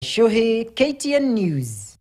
Shohei, KTN News.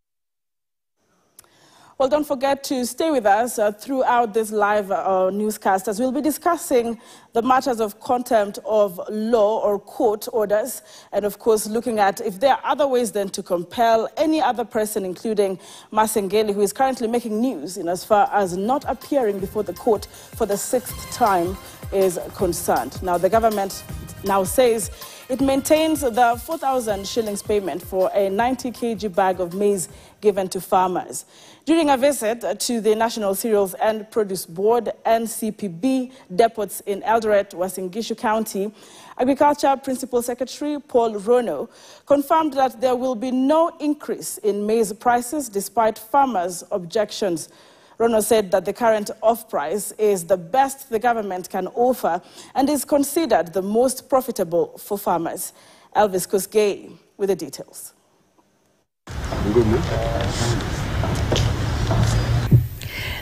Well, don't forget to stay with us throughout this live newscast, as we'll be discussing the matters of contempt of law or court orders, and of course looking at if there are other ways then to compel any other person, including Masengeli, who is currently making news in as far as not appearing before the court for the 6th time is concerned. Now, the government now says it maintains the 4,000 shillings payment for a 90 kg bag of maize given to farmers. During a visit to the National Cereals and Produce Board, NCPB, depots in Eldoret, Uasin Gishu County, Agriculture Principal Secretary Paul Rono confirmed that there will be no increase in maize prices despite farmers' objections. Rono said that the current off-price is the best the government can offer and is considered the most profitable for farmers. Elvis Kosgei with the details.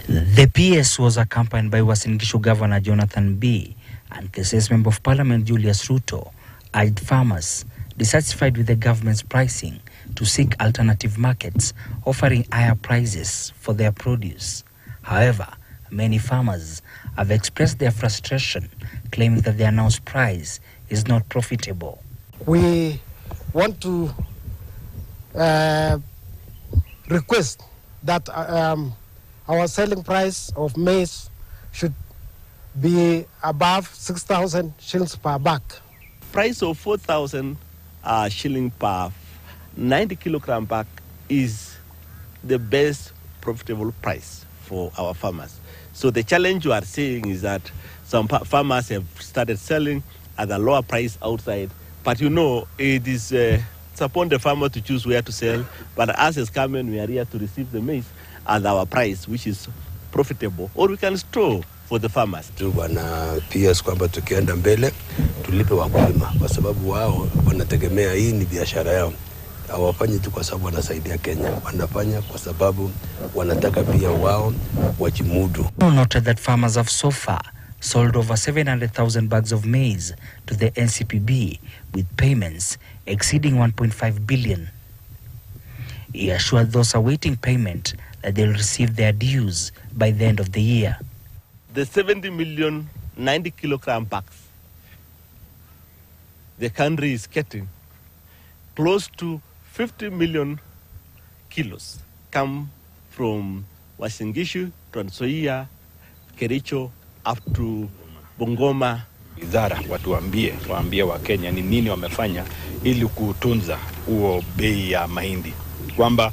The PS was accompanied by Uasin Gishu Governor Jonathan B. and Keses Member of Parliament Julius Ruto urged farmers dissatisfied with the government's pricing to seek alternative markets offering higher prices for their produce. However, many farmers have expressed their frustration, claiming that the announced price is not profitable. We want to request that our selling price of maize should be above 6,000 shillings per bag. Price of 4,000 shilling per 90 kilogram bag is the best profitable price for our farmers. So the challenge you are seeing is that some farmers have started selling at a lower price outside, but you know it is it's upon the farmer to choose where to sell. But as is coming, we are here to receive the maize at our price, which is profitable, or we can store for the farmers. Wana PS kwamba tukienda mbele tulipe wakulima kwa sababu wao wanategemea, hii ni biashara yao. Hawafanyi tu kwa sababu wanasaidia Kenya, wanafanya kwa sababu wanataka pia wao wajimudu. Noted that farmers have so far sold over 700,000 bags of maize to the NCPB with payments exceeding 1.5 billion. He assured those awaiting payment that they'll receive their dues by the end of the year. The 70 million 90 kilogram bags the country is getting, close to 50 million kilos come from Uasin Gishu, Trans Nzoia, Kericho, up to Bungoma. Wizara waambie wa Kenya ni nini wamefanya ili kutunza huo bei ya mahindi, kwamba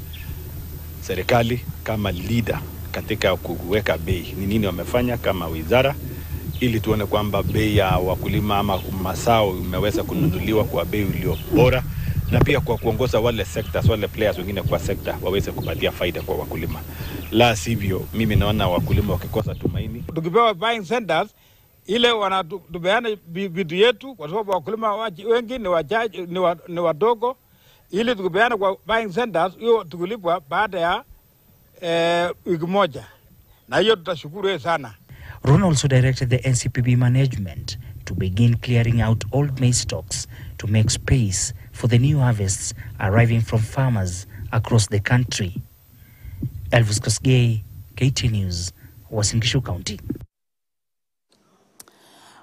serikali kama leader katika kuweka bei ni nini wamefanya kama wizara, ili tuone kwamba bei ya wakulima ama mazao imeweza kununuliwa kwa bei iliyo bora, na pia kwa kuongoza wale sectors, wale players wengine kwa sector waweze kupatia faida kwa wakulima. La sivyo, mimi naona wakulima wakikosa tumaini. Tukipewa buying centers, ile wanatubeana vitu yetu kwa sababu wakulima wengi ni wadogo, ili tukipeana kwa buying centers hiyo tukulipwa baada ya wiki moja, na hiyo tutashukuru sana. Ron also directed the NCPB management to begin clearing out old maize stocks to make space for the new harvests arriving from farmers across the country. Elvis Kosgei, KT News, Uasin Gishu County.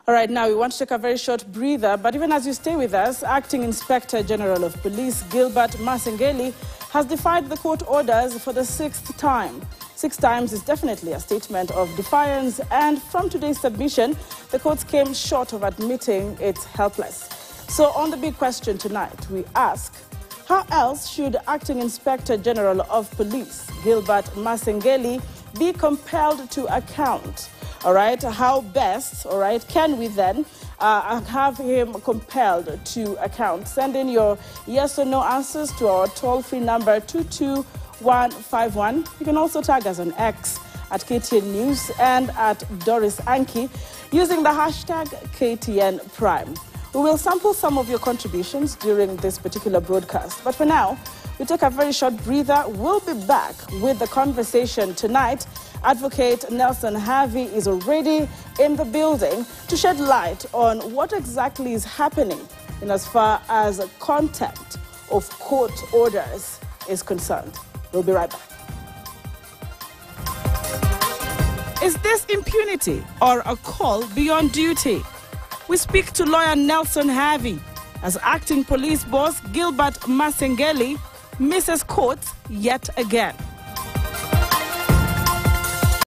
All right, now we want to take a very short breather, but even as you stay with us, Acting Inspector General of Police Gilbert Masengeli has defied the court orders for the 6th time. 6 times is definitely a statement of defiance, and from today's submission, the courts came short of admitting it's helpless. So on the big question tonight, we ask, how else should Acting Inspector General of Police Gilbert Masengeli be compelled to account? All right, how best, all right, can we then have him compelled to account? Send in your yes or no answers to our toll-free number 22151. You can also tag us on X at KTN News and at Doris Anki using the hashtag KTN Prime. We will sample some of your contributions during this particular broadcast. But for now, we take a very short breather. We'll be back with the conversation tonight. Advocate Nelson Harvey is already in the building to shed light on what exactly is happening in as far as contempt of court orders is concerned. We'll be right back. Is this impunity or a call beyond duty? We speak to lawyer Nelson Harvey as acting police boss Gilbert Masengeli misses court yet again.